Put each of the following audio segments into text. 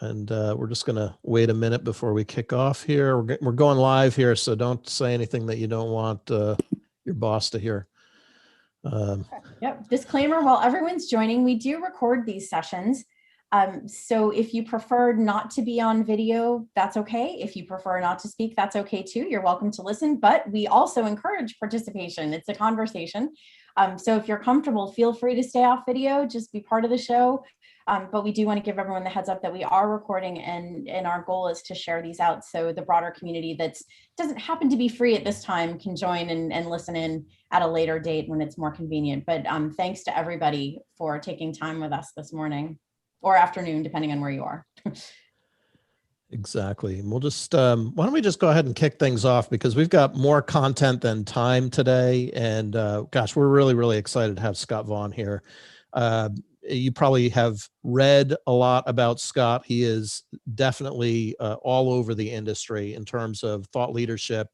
And we're just going to wait a minute before we kick off here. We're going live here, so don't say anything that you don't want your boss to hear. Yep. Disclaimer, while everyone's joining, we do record these sessions. So if you prefer not to be on video, that's okay. If you prefer not to speak, that's okay too. You're welcome to listen, but we also encourage participation. It's a conversation. So if you're comfortable, feel free to stay off video, just be part of the show. But we do want to give everyone the heads up that we are recording, and our goal is to share these out so the broader community that doesn't happen to be free at this time can join and listen in at a later date when it's more convenient. But thanks to everybody for taking time with us this morning or afternoon, depending on where you are. Exactly. And we'll just, why don't we just go ahead and kick things off, because we've got more content than time today. And gosh, we're really, really excited to have Scott Vaughn here. You probably have read a lot about Scott. He is definitely all over the industry in terms of thought leadership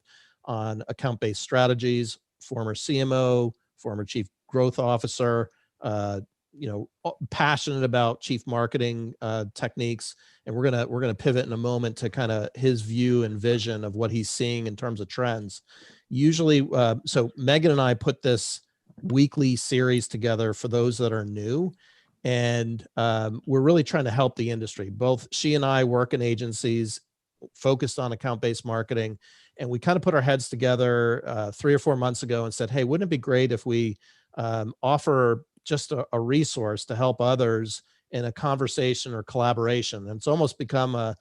on account-based strategies, former CMO, former chief growth officer, passionate about chief marketing techniques. And we're gonna pivot in a moment to kind of his view and vision of what he's seeing in terms of trends. Usually, so Megan and I put this weekly series together for those that are new. And we're really trying to help the industry. Both she and I work in agencies focused on account-based marketing. And we kind of put our heads together 3 or 4 months ago and said, hey, wouldn't it be great if we offer just a resource to help others in a conversation or collaboration? And it's almost become a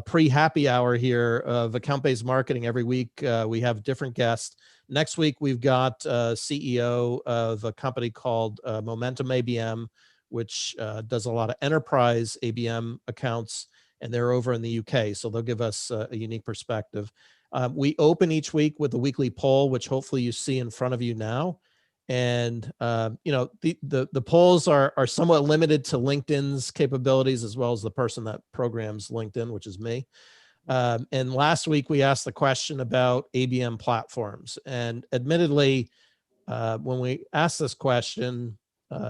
pre-happy hour here of account-based marketing. Every week we have different guests. Next week, we've got CEO of a company called Momentum ABM, which does a lot of enterprise ABM accounts, and they're over in the UK. So they'll give us a unique perspective. We open each week with a weekly poll, which hopefully you see in front of you now. And the polls are somewhat limited to LinkedIn's capabilities, as well as the person that programs LinkedIn, which is me. And last week we asked the question about ABM platforms. And admittedly, when we asked this question,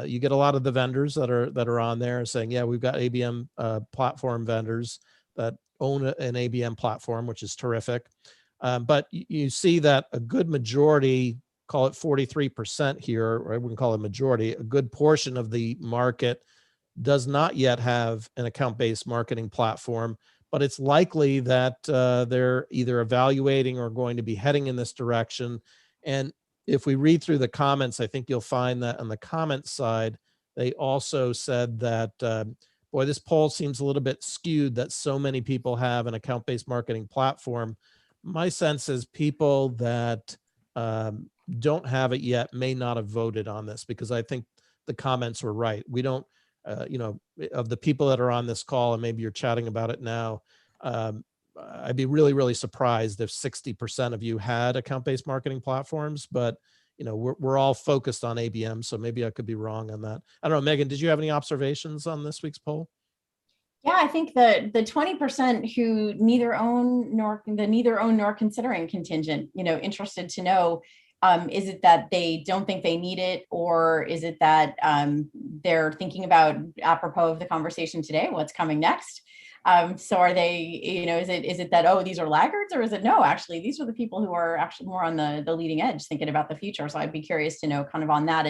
you get a lot of the vendors that are on there saying, yeah, we've got ABM platform vendors that own an ABM platform, which is terrific. But you see that a good majority, call it 43% here, or I wouldn't call it majority, a good portion of the market does not yet have an account-based marketing platform, but it's likely that they're either evaluating or going to be heading in this direction. And if we read through the comments, I think you'll find that on the comment side, they also said that, boy, this poll seems a little bit skewed that so many people have an account-based marketing platform. My sense is people that don't have it yet may not have voted on this, because I think the comments were right. We don't, of the people that are on this call, and maybe you're chatting about it now, I'd be really, really surprised if 60% of you had account-based marketing platforms, but we're all focused on ABM, so maybe I could be wrong on that. I don't know, Megan, did you have any observations on this week's poll? Yeah, I think the 20% who neither own nor considering contingent, interested to know, is it that they don't think they need it, or is it that they're thinking about, apropos of the conversation today, what's coming next? So are they, is it that, oh, these are laggards, or is it, no, actually, these are the people who are actually more on the leading edge thinking about the future. So I'd be curious to know kind of on that,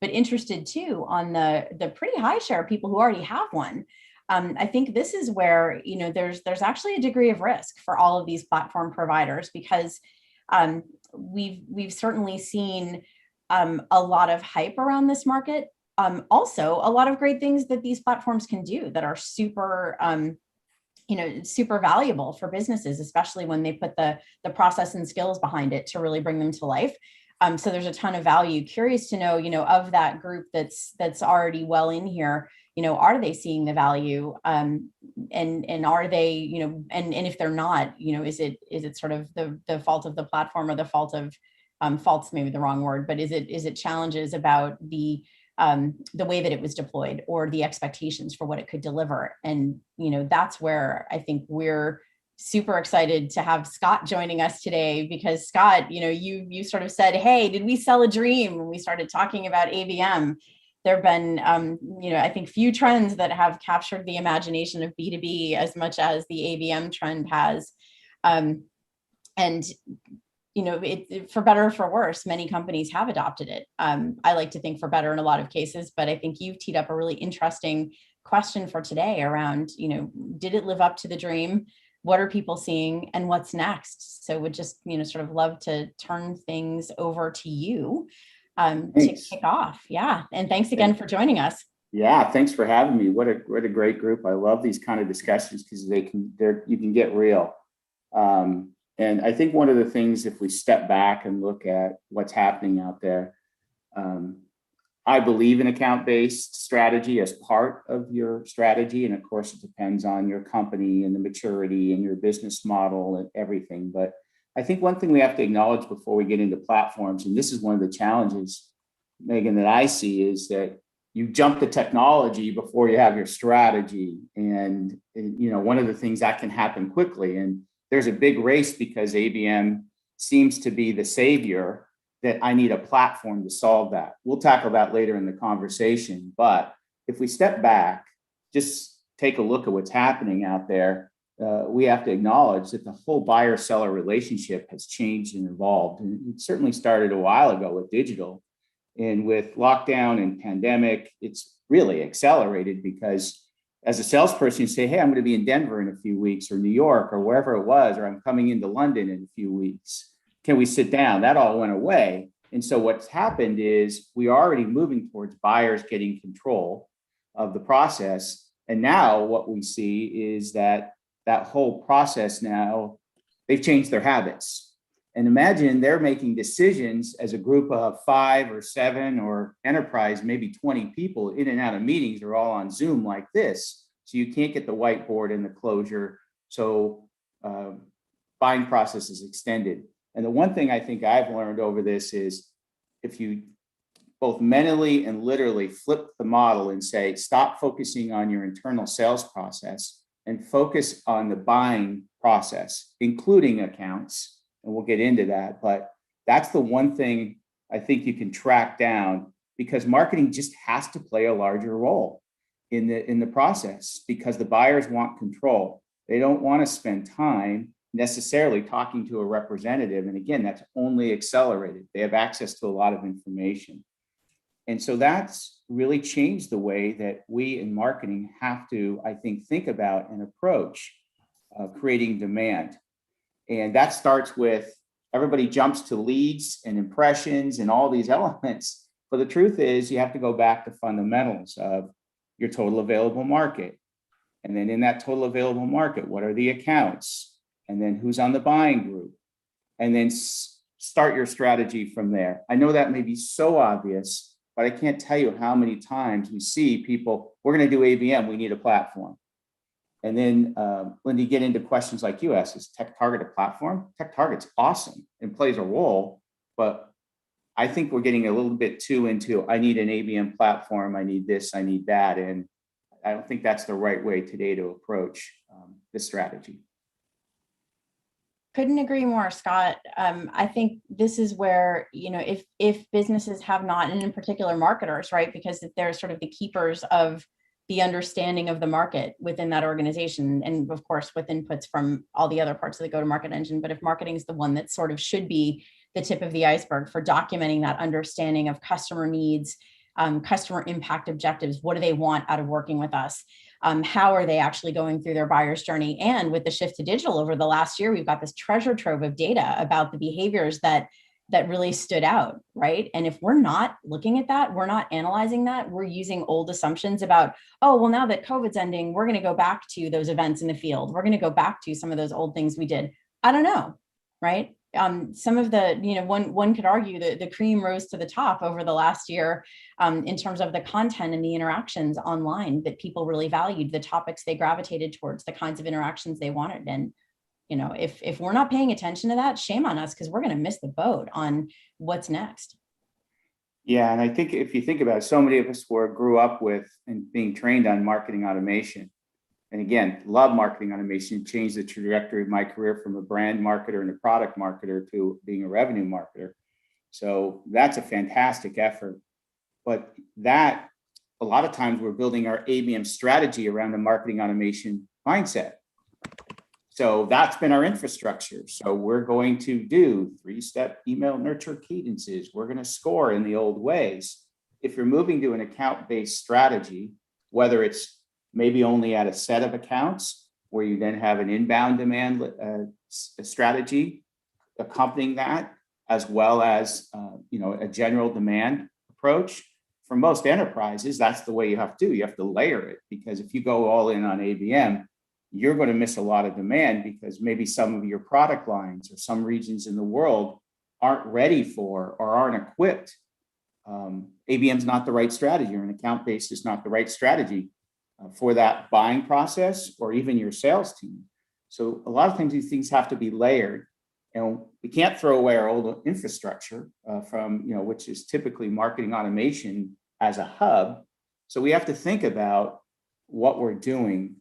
but interested too on the pretty high share of people who already have one. I think this is where, there's actually a degree of risk for all of these platform providers, because we've certainly seen a lot of hype around this market. Also, a lot of great things that these platforms can do that are super super valuable for businesses, especially when they put the process and skills behind it to really bring them to life. So there's a ton of value. Curious to know, of that group that's already well in here, are they seeing the value? And are they, and if they're not, is it sort of the fault of the platform, or the fault of fault's maybe the wrong word, but is it challenges about the way that it was deployed, or the expectations for what it could deliver? And, that's where I think we're super excited to have Scott joining us today, because Scott, you sort of said, hey, did we sell a dream when we started talking about ABM? there have been, I think few trends that have captured the imagination of B2B as much as the ABM trend has. And for better or for worse, many companies have adopted it. I like to think for better in a lot of cases, but I think you've teed up a really interesting question for today around, did it live up to the dream? What are people seeing and what's next? So would just, sort of love to turn things over to you to kick off. Yeah. And thanks again for joining us. Yeah, thanks for having me. What a great group. I love these kind of discussions because you can get real. And I think one of the things, if we step back and look at what's happening out there, I believe in account-based strategy as part of your strategy. And of course, it depends on your company and the maturity and your business model and everything. But I think one thing we have to acknowledge before we get into platforms, and this is one of the challenges, Megan, that I see, is that you jump to technology before you have your strategy. And, one of the things that can happen quickly. And there's a big race because ABM seems to be the savior, that I need a platform to solve that. We'll tackle that later in the conversation. But if we step back, just take a look at what's happening out there, we have to acknowledge that the whole buyer-seller relationship has changed and evolved. And it certainly started a while ago with digital. And with lockdown and pandemic, it's really accelerated because as a salesperson, you say, hey, I'm going to be in Denver in a few weeks, or New York, or wherever it was, or I'm coming into London in a few weeks. Can we sit down? That all went away. And so what's happened is we are already moving towards buyers getting control of the process. And now what we see is that whole process now, they've changed their habits. And imagine they're making decisions as a group of 5 or 7 or enterprise, maybe 20 people in and out of meetings are all on Zoom like this. So you can't get the whiteboard and the closure. So buying process is extended. And the one thing I think I've learned over this is if you both mentally and literally flip the model and say, stop focusing on your internal sales process and focus on the buying process, including accounts. And we'll get into that. But that's the one thing I think you can track down, because marketing just has to play a larger role in the process, because the buyers want control. They don't want to spend time necessarily talking to a representative. And again, that's only accelerated. They have access to a lot of information. And so that's really changed the way that we in marketing have to, I think about and approach creating demand. And that starts with everybody jumps to leads and impressions and all these elements. But the truth is you have to go back to fundamentals of your total available market. And then in that total available market, what are the accounts? And then who's on the buying group? And then start your strategy from there. I know that may be so obvious, but I can't tell you how many times we see people, we're going to do ABM, we need a platform. And then when you get into questions like you asked, is TechTarget a platform? TechTarget's awesome and plays a role, but I think we're getting a little bit too into, I need an ABM platform, I need this, I need that. And I don't think that's the right way today to approach this strategy. Couldn't agree more, Scott. I think this is where, if businesses have not, and in particular marketers, right, because they're sort of the keepers of the understanding of the market within that organization, and of course with inputs from all the other parts of the go-to-market engine. But if marketing is the one that sort of should be the tip of the iceberg for documenting that understanding of customer needs, customer impact objectives, what do they want out of working with us? How are they actually going through their buyer's journey? And with the shift to digital over the last year, we've got this treasure trove of data about the behaviors that really stood out, right? And if we're not looking at that, we're not analyzing that, we're using old assumptions about, oh, well, now that COVID's ending, we're going to go back to those events in the field. We're going to go back to some of those old things we did. I don't know, right? Some of the, one could argue that the cream rose to the top over the last year in terms of the content and the interactions online that people really valued, the topics they gravitated towards, the kinds of interactions they wanted. And, if we're not paying attention to that, shame on us, because we're going to miss the boat on what's next. Yeah, and I think if you think about it, so many of us grew up with and being trained on marketing automation. And again, love marketing automation, changed the trajectory of my career from a brand marketer and a product marketer to being a revenue marketer. So that's a fantastic effort. But that a lot of times we're building our ABM strategy around the marketing automation mindset. So that's been our infrastructure. So we're going to do 3-step email nurture cadences. We're going to score in the old ways. If you're moving to an account-based strategy, whether it's maybe only at a set of accounts where you then have an inbound demand strategy accompanying that, as well as a general demand approach. For most enterprises, that's the way you have to do. You have to layer it, because if you go all in on ABM, you're going to miss a lot of demand because maybe some of your product lines or some regions in the world aren't ready for or aren't equipped. ABM is not the right strategy, or an account base is not the right strategy for that buying process or even your sales team. So a lot of times these things have to be layered, and we can't throw away our old infrastructure which is typically marketing automation as a hub. So we have to think about what we're doing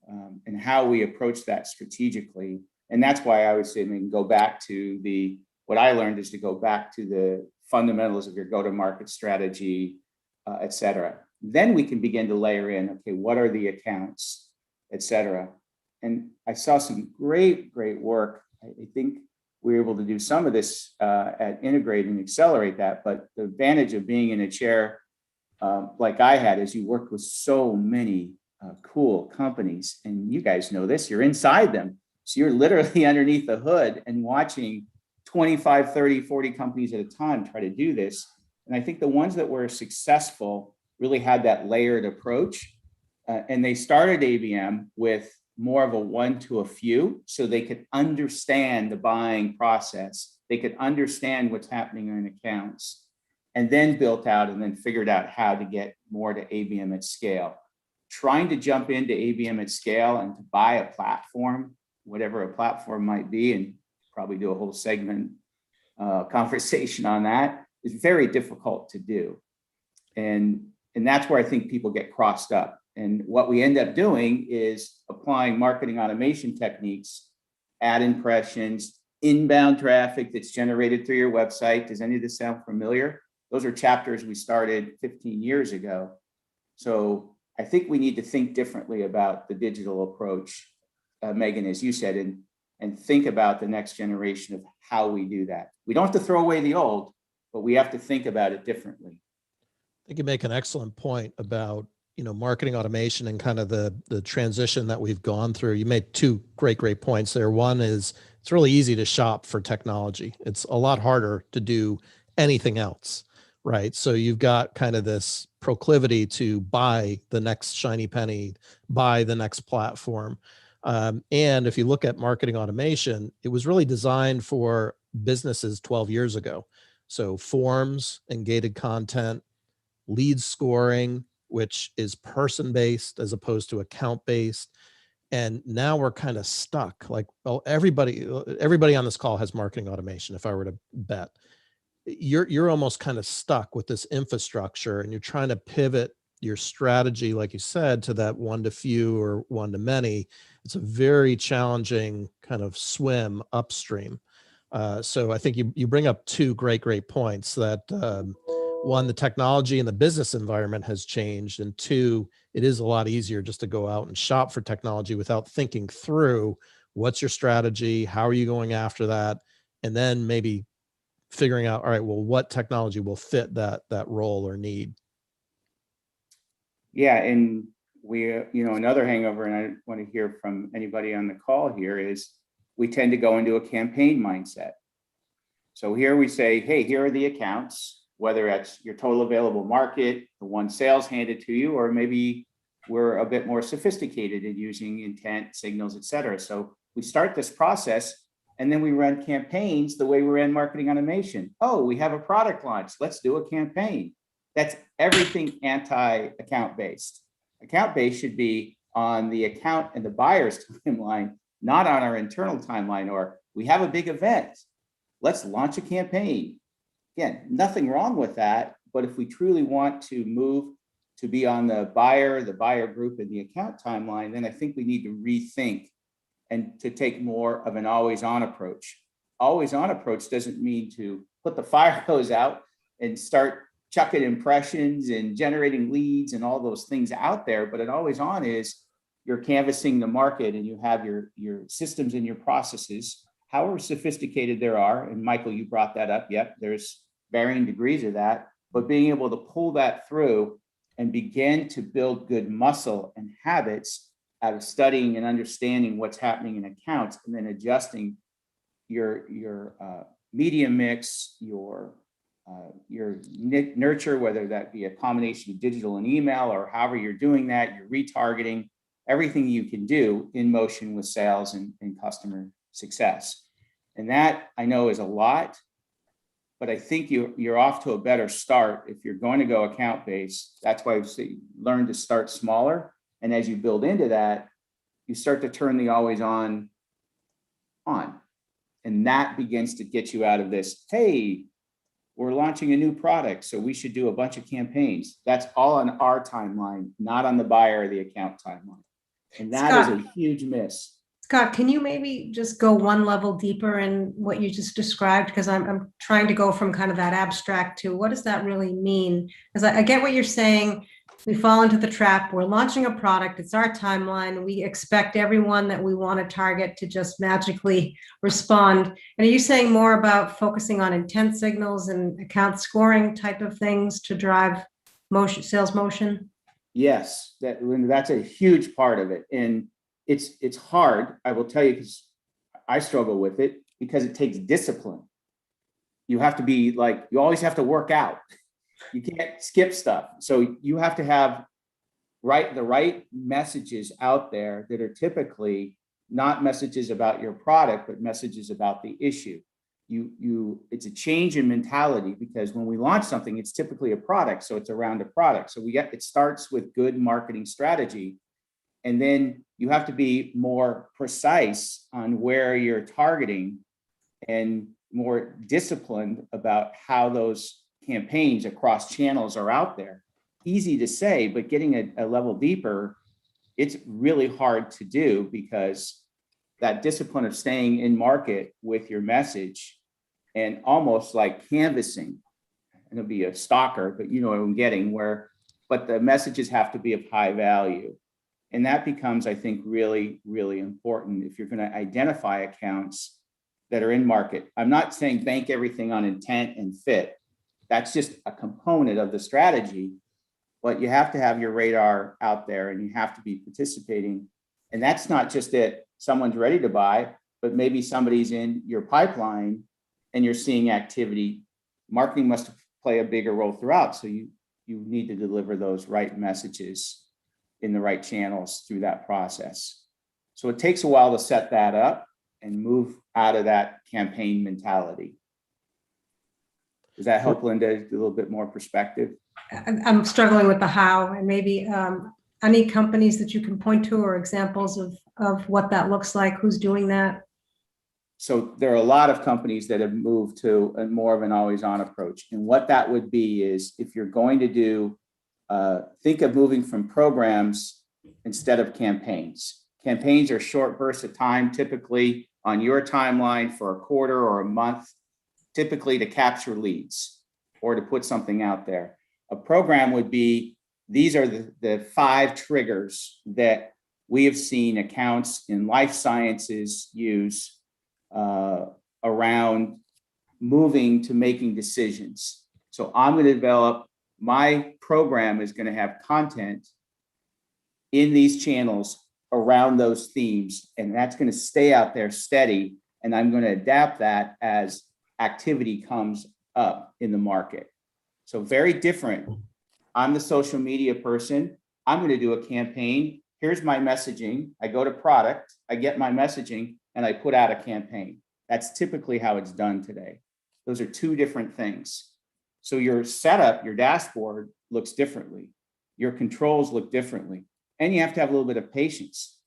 and how we approach that strategically. And that's why I would say, go back to what I learned is to go back to the fundamentals of your go-to-market strategy, et cetera. Then we can begin to layer in, okay, what are the accounts, et cetera. And I saw some great work. I think we were able to do some of this at Integrate and accelerate that. But the advantage of being in a chair like I had is you worked with so many cool companies, and you guys know this, you're inside them. So you're literally underneath the hood and watching 25, 30, 40 companies at a time try to do this. And I think the ones that were successful really had that layered approach. And they started ABM with more of a one to a few, so they could understand the buying process. They could understand what's happening in accounts, and then built out and then figured out how to get more to ABM at scale. Trying to jump into ABM at scale and to buy a platform, whatever a platform might be, and probably do a whole segment conversation on that, is very difficult to do. And that's where I think people get crossed up. And what we end up doing is applying marketing automation techniques, ad impressions, inbound traffic that's generated through your website. Does any of this sound familiar? Those are chapters we started 15 years ago. So I think we need to think differently about the digital approach, Megan, as you said, and think about the next generation of how we do that. We don't have to throw away the old, but we have to think about it differently. I think you make an excellent point about marketing automation and kind of the transition that we've gone through. You made two great points there. One is it's really easy to shop for technology. It's a lot harder to do anything else, right? So you've got kind of this proclivity to buy the next shiny penny, buy the next platform. And if you look at marketing automation, it was really designed for businesses 12 years ago. So forms and gated content, lead scoring, which is person-based as opposed to account-based. And now we're kind of stuck. Like, well, everybody on this call has marketing automation, if I were to bet. You're almost kind of stuck with this infrastructure, and you're trying to pivot your strategy, like you said, to that one to few or one to many. It's a very challenging kind of swim upstream. So I think you bring up two great points that, one, the technology and the business environment has changed, and two, it is a lot easier just to go out and shop for technology without thinking through what's your strategy, how are you going after that, and then maybe figuring out, all right, well, what technology will fit that role or need. Yeah, and we, another hangover, and I want to hear from anybody on the call here, is we tend to go into a campaign mindset. So here we say, hey, here are the accounts, whether it's your total available market, the one sales handed to you, or maybe we're a bit more sophisticated in using intent, signals, et cetera. So we start this process, and then we run campaigns the way we ran marketing automation. Oh, we have a product launch. Let's do a campaign. That's everything anti-account based. Account based should be on the account and the buyer's timeline, not on our internal timeline, or we have a big event. Let's launch a campaign. Again, nothing wrong with that, but if we truly want to move to be on the buyer group, and the account timeline, then I think we need to rethink and to take more of an always on approach. Always on approach doesn't mean to put the fire hose out and start chucking impressions and generating leads and all those things out there, but an always on is you're canvassing the market and you have your systems and your processes, however sophisticated there are. And Michael, you brought that up. Yep, there's varying degrees of that, but being able to pull that through and begin to build good muscle and habits out of studying and understanding what's happening in accounts, and then adjusting your media mix, your nurture, whether that be a combination of digital and email, or however you're doing that, your retargeting, everything you can do in motion with sales and customer success. And that I know is a lot, but I think you're off to a better start if you're going to go account based. That's why I say learn to start smaller. And as you build into that, you start to turn the always on. And that begins to get you out of this, hey, we're launching a new product, so we should do a bunch of campaigns. That's all on our timeline, not on the buyer or the account timeline. And that is a huge miss. Scott, can you maybe just go one level deeper in what you just described? Because I'm trying to go from kind of that abstract to what does that really mean? Because I get what you're saying. We fall into the trap. We're launching a product. It's our timeline. We expect everyone that we want to target to just magically respond. And are you saying more about focusing on intent signals and account scoring type of things to drive motion, sales motion? Yes, that's a huge part of it. And it's hard, I will tell you, because I struggle with it, because it takes discipline. You have to be like, you always have to work out. You can't skip stuff. So you have to have the right messages out there that are typically not messages about your product, but messages about the issue. It's a change in mentality, because when we launch something, it's typically a product. So it's around a product. So it starts with good marketing strategy. And then you have to be more precise on where you're targeting and more disciplined about how those campaigns across channels are out there. Easy to say, but getting a level deeper, it's really hard to do, because that discipline of staying in market with your message and almost like canvassing, and it'll be a stalker, but you know what I'm getting, but the messages have to be of high value. And that becomes, I think, really, really important if you're going to identify accounts that are in market. I'm not saying bank everything on intent and fit. That's just a component of the strategy, but you have to have your radar out there and you have to be participating. And that's not just that someone's ready to buy, but maybe somebody's in your pipeline and you're seeing activity. Marketing must play a bigger role throughout. So you need to deliver those right messages in the right channels through that process. So it takes a while to set that up and move out of that campaign mentality. Does that help, Linda, a little bit more perspective? I'm struggling with the how, and maybe any companies that you can point to or examples of what that looks like, who's doing that? So there are a lot of companies that have moved to a more of an always on approach. And what that would be is, if you're going to do, think of moving from programs instead of campaigns. Campaigns are short bursts of time, typically on your timeline for a quarter or a month, typically to capture leads or to put something out there. A program would be, these are the 5 triggers that we have seen accounts in life sciences use around moving to making decisions. So I'm going to develop, my program is going to have content in these channels around those themes, and that's going to stay out there steady. And I'm going to adapt that as activity comes up in the market. So very different. I'm the social media person. I'm going to do a campaign. Here's my messaging. I go to product, I get my messaging, and I put out a campaign. That's typically how it's done today. Those are 2 different things. So your setup, your dashboard looks differently. Your controls look differently. And you have to have a little bit of patience.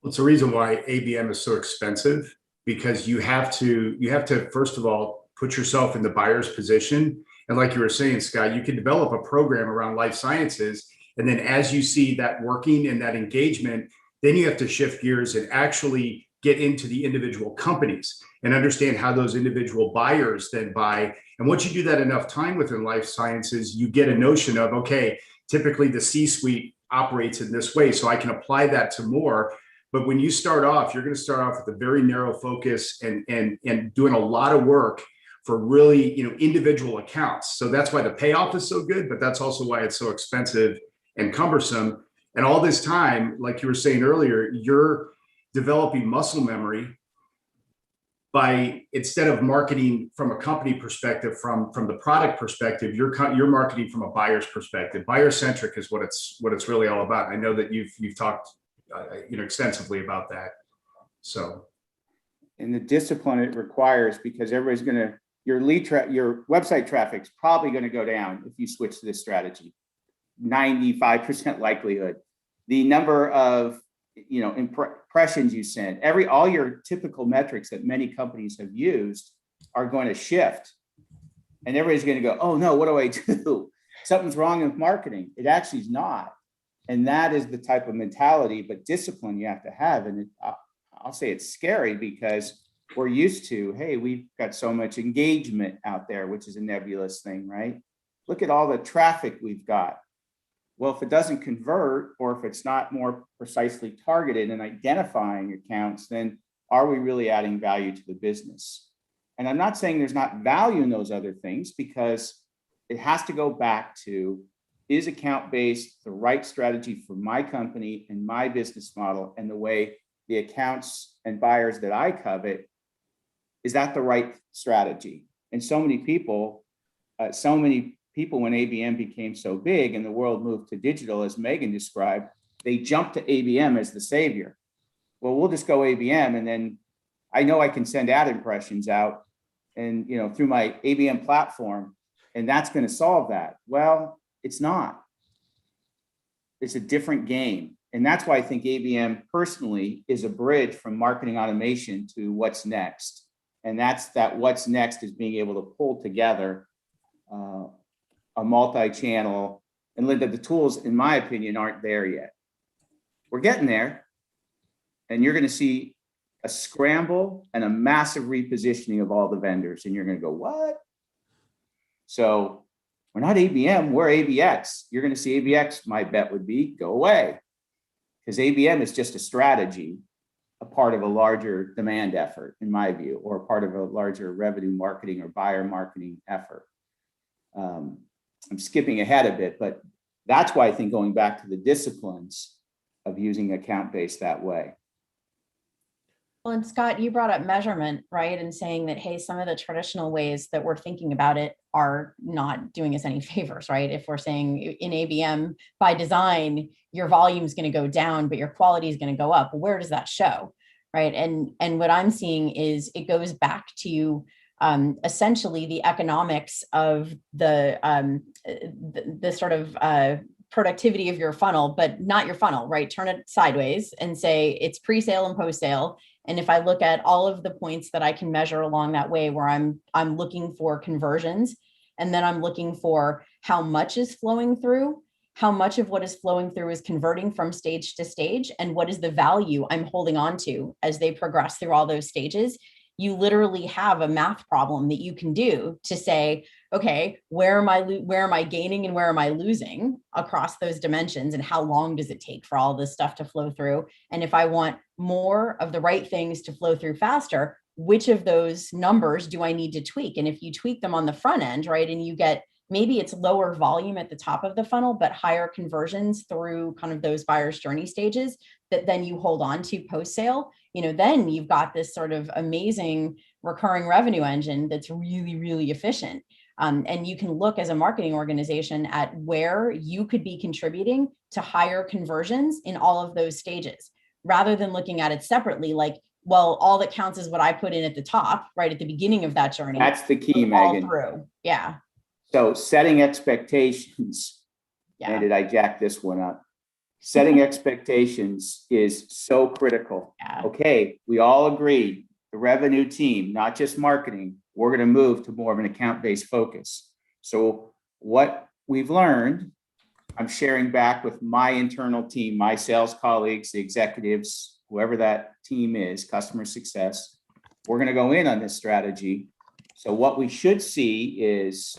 Well, it's the reason why ABM is so expensive, because you have to first of all put yourself in the buyer's position. And like you were saying, Scott, you can develop a program around life sciences, and then as you see that working and that engagement, then you have to shift gears and actually get into the individual companies and understand how those individual buyers then buy. And once you do that enough time within life sciences, you get a notion of, okay, typically the C-suite operates in this way, so I can apply that to more. But when you start off, you're going to start off with a very narrow focus and doing a lot of work for really, individual accounts. So that's why the payoff is so good, but that's also why it's so expensive and cumbersome. And all this time, like you were saying earlier, you're developing muscle memory by, instead of marketing from a company perspective, from the product perspective, you're marketing from a buyer's perspective. Buyer centric is what it's really all about. I know that you've talked extensively about that. So, and the discipline it requires, because everybody's going to, your website traffic's probably going to go down if you switch to this strategy. 95% likelihood. The number of impressions you send, all your typical metrics that many companies have used are going to shift, and everybody's going to go, oh no, what do I do? Something's wrong with marketing. It actually is not. And that is the type of mentality, but discipline you have to have. And I'll say it's scary, because we're used to, hey, we've got so much engagement out there, which is a nebulous thing, right? Look at all the traffic we've got. Well, if it doesn't convert, or if it's not more precisely targeted and identifying accounts, then are we really adding value to the business? And I'm not saying there's not value in those other things, because it has to go back to, is account-based the right strategy for my company and my business model, and the way the accounts and buyers that I covet, is that the right strategy? And so many people, when ABM became so big and the world moved to digital, as Megan described, they jumped to ABM as the savior. Well, we'll just go ABM, and then I know I can send ad impressions out and through my ABM platform, and that's going to solve that. Well, it's not. It's a different game. And that's why I think ABM personally is a bridge from marketing automation to what's next. And that's what's next is being able to pull together a multi-channel. And Linda, the tools, in my opinion, aren't there yet. We're getting there. And you're going to see a scramble and a massive repositioning of all the vendors. And you're going to go, what? So we're not ABM, we're ABX. You're going to see ABX, my bet would be, go away. Because ABM is just a strategy, a part of a larger demand effort, in my view, or a part of a larger revenue marketing or buyer marketing effort. I'm skipping ahead a bit, but that's why I think going back to the disciplines of using account-based that way. Well, and Scott, you brought up measurement, right? And saying that, hey, some of the traditional ways that we're thinking about it are not doing us any favors, right? If we're saying in ABM by design, your volume is going to go down, but your quality is going to go up. Where does that show, right? And what I'm seeing is it goes back to essentially the economics of the sort of productivity of your funnel, but not your funnel, right? Turn it sideways and say it's pre-sale and post-sale. And if I look at all of the points that I can measure along that way, where I'm looking for conversions, and then I'm looking for how much is flowing through, how much of what is flowing through is converting from stage to stage, and what is the value I'm holding on to as they progress through all those stages. You literally have a math problem that you can do to say, okay, where am I gaining and where am I losing across those dimensions, and how long does it take for all this stuff to flow through? And if I want more of the right things to flow through faster, which of those numbers do I need to tweak? And if you tweak them on the front end, right, and you get, maybe it's lower volume at the top of the funnel, but higher conversions through kind of those buyer's journey stages that then you hold on to post-sale, then you've got this sort of amazing recurring revenue engine that's really, really efficient. And you can look as a marketing organization at where you could be contributing to higher conversions in all of those stages, rather than looking at it separately, like, well, all that counts is what I put in at the top, right at the beginning of that journey. That's the key, Megan. Through. Yeah. So setting expectations, and did I jack this one up? Setting expectations is so critical. Yeah. Okay, we all agree, the revenue team, not just marketing, we're going to move to more of an account-based focus. So what we've learned, I'm sharing back with my internal team, my sales colleagues, the executives, whoever that team is, customer success, we're going to go in on this strategy. So what we should see is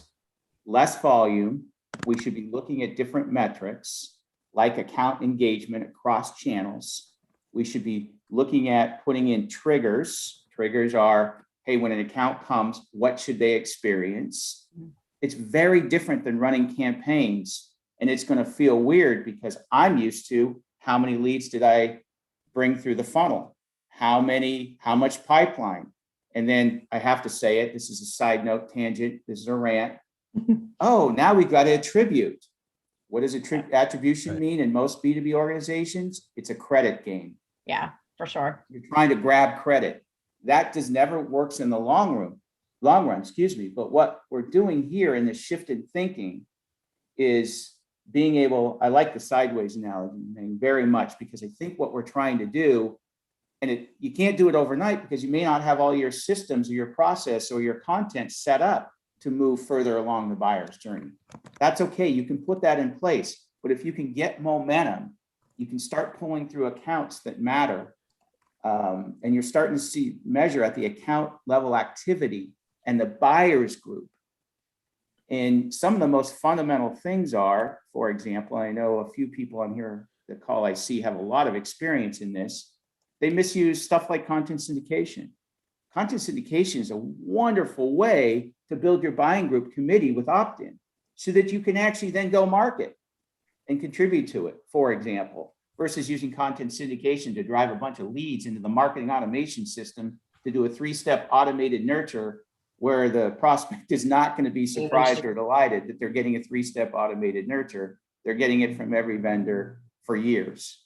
less volume. We should be looking at different metrics like account engagement across channels. We should be looking at putting in triggers. Triggers are, hey, when an account comes, what should they experience? It's very different than running campaigns. And it's going to feel weird because I'm used to how many leads did I bring through the funnel? How much pipeline? And then I have to say it, this is a side note tangent, this is a rant. Oh, now we've got to attribute. What does attribution mean in most B2B organizations? It's a credit game. Yeah, for sure. You're trying to grab credit. That just never works in the long run, excuse me. But what we're doing here in the shifted thinking is being able, I like the sideways analogy very much, because I think what we're trying to do, and you can't do it overnight because you may not have all your systems or your process or your content set up to move further along the buyer's journey. That's okay, you can put that in place. But if you can get momentum, you can start pulling through accounts that matter. And you're starting to measure at the account level activity and the buyer's group. And some of the most fundamental things are, for example, I know a few people on here, the call I see have a lot of experience in this. They misuse stuff like content syndication. Content syndication is a wonderful way to build your buying group committee with opt-in so that you can actually then go market and contribute to it, for example, versus using content syndication to drive a bunch of leads into the marketing automation system to do a 3-step automated nurture where the prospect is not going to be surprised or delighted that they're getting a 3-step automated nurture. They're getting it from every vendor for years.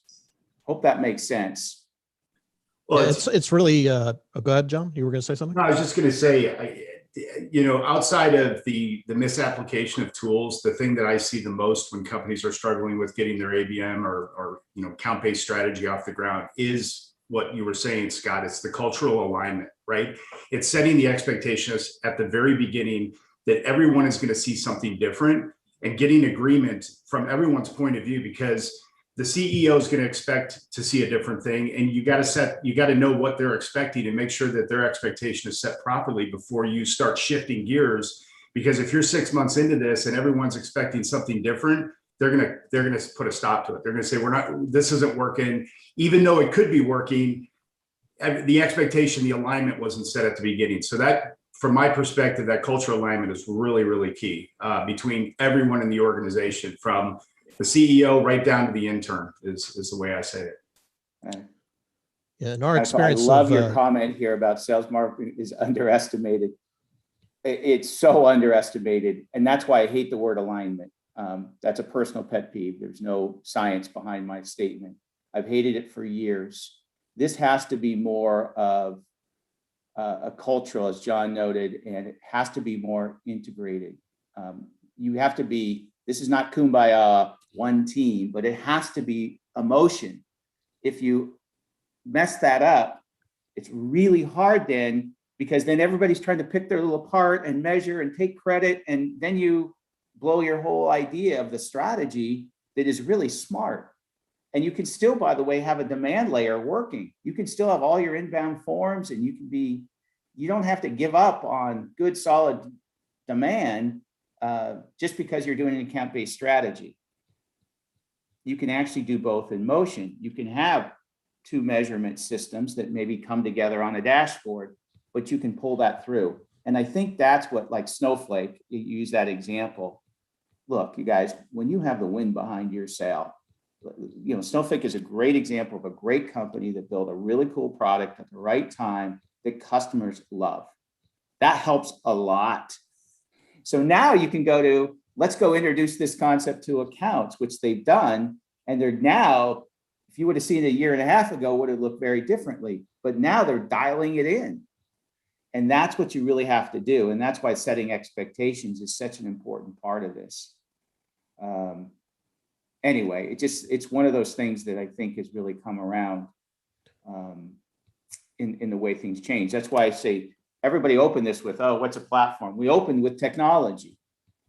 Hope that makes sense. Well, it's really, go ahead, John, you were going to say something? No, I was just going to say, outside of the misapplication of tools, the thing that I see the most when companies are struggling with getting their ABM or account-based strategy off the ground is what you were saying, Scott. It's the cultural alignment, right? It's setting the expectations at the very beginning that everyone is going to see something different and getting agreement from everyone's point of view, because the CEO is going to expect to see a different thing, and you got to know what they're expecting and make sure that their expectation is set properly before you start shifting gears. Because if you're 6 months into this and everyone's expecting something different, they're gonna put a stop to it. They're gonna say, this isn't working, even though it could be working. The expectation, the alignment wasn't set at the beginning. So that, from my perspective, that cultural alignment is really, really key between everyone in the organization, from the CEO right down to the intern is the way I say it. Right. Yeah, in our experience, I love your comment here about sales marketing is underestimated. It's so underestimated, and that's why I hate the word alignment. That's a personal pet peeve. There's no science behind my statement. I've hated it for years. This has to be more of a cultural, as John noted, and it has to be more integrated. You have to be. This is not kumbaya, one team, but it has to be emotion. If you mess that up, it's really hard then, because then everybody's trying to pick their little part and measure and take credit, and then you blow your whole idea of the strategy that is really smart. And you can still, by the way, have a demand layer working. You can still have all your inbound forms, and you don't have to give up on good, solid demand just because you're doing an account-based strategy. You can actually do both in motion. You can have 2 measurement systems that maybe come together on a dashboard, but you can pull that through. And I think that's what, like Snowflake, you use that example. Look, you guys, when you have the wind behind your sail, Snowflake is a great example of a great company that built a really cool product at the right time that customers love. That helps a lot. So now you can go to, let's go introduce this concept to accounts, which they've done. And they're now, if you would have seen it a year and a half ago, would have looked very differently. But now they're dialing it in. And that's what you really have to do. And that's why setting expectations is such an important part of this. Anyway, it's one of those things that I think has really come around in the way things change. That's why I say, everybody opened this with, oh, what's a platform? We opened with technology.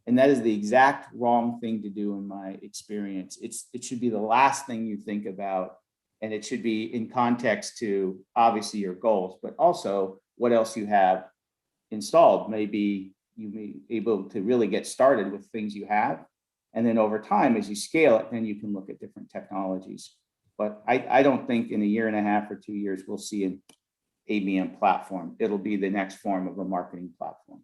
And that is the exact wrong thing to do in my experience. It should be the last thing you think about. And it should be in context to obviously your goals, but also what else you have installed. Maybe you may be able to really get started with things you have. And then over time, as you scale it, then you can look at different technologies. But I don't think in a year and a half or 2 years, we'll see an ABM platform. It'll be the next form of a marketing platform.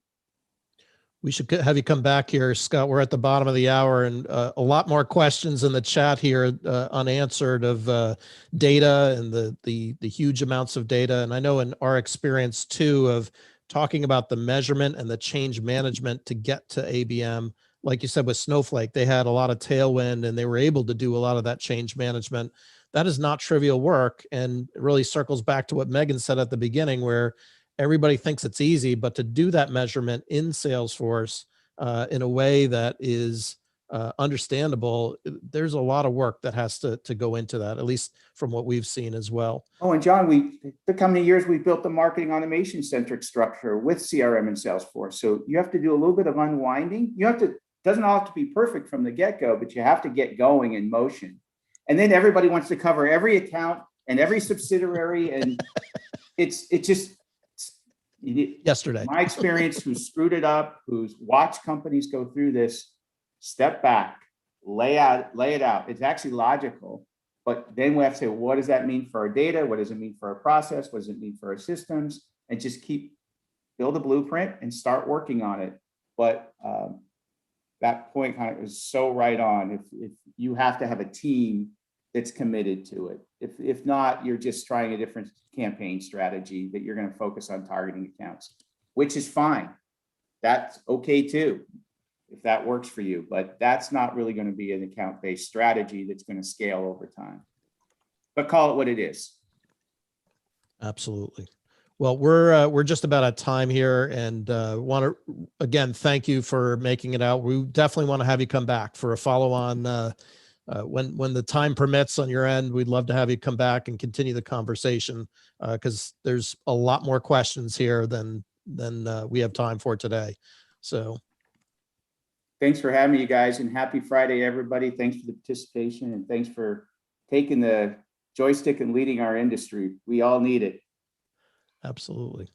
We should have you come back here, Scott. We're at the bottom of the hour, and a lot more questions in the chat here unanswered of data and the huge amounts of data. And I know in our experience too of talking about the measurement and the change management to get to ABM, like you said with Snowflake, they had a lot of tailwind and they were able to do a lot of that change management. That is not trivial work, and it really circles back to what Megan said at the beginning, where everybody thinks it's easy, but to do that measurement in Salesforce in a way that is understandable, there's a lot of work that has to go into that, at least from what we've seen as well. Oh, and John, the coming years, we built the marketing automation centric structure with CRM and Salesforce. So you have to do a little bit of unwinding. Doesn't all have to be perfect from the get-go, but you have to get going in motion. And then everybody wants to cover every account and every subsidiary. And it's just, yesterday, my experience, who's screwed it up, who's watched companies go through this, step back, lay it out. It's actually logical, but then we have to say, what does that mean for our data? What does it mean for our process? What does it mean for our systems? And just build a blueprint and start working on it. But that point kind of is so right on. If you have to have a team that's committed to it. If not, you're just trying a different campaign strategy that you're going to focus on targeting accounts, which is fine. That's okay too, if that works for you, but that's not really going to be an account-based strategy that's going to scale over time. But call it what it is. Absolutely. Well, we're just about at time here, and want to again thank you for making it out. We definitely want to have you come back for a follow-on when the time permits on your end. We'd love to have you come back and continue the conversation because there's a lot more questions here than we have time for today. So thanks for having me, you guys, and happy Friday, everybody. Thanks for the participation, and thanks for taking the joystick and leading our industry. We all need it. Absolutely.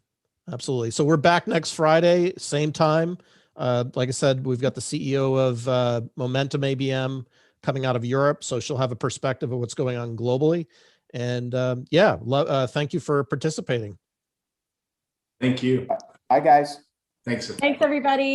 Absolutely. So we're back next Friday, same time. Like I said, we've got the CEO of Momentum ABM coming out of Europe. So she'll have a perspective of what's going on globally. And thank you for participating. Thank you. Bye, guys. Thanks. Thanks, everybody.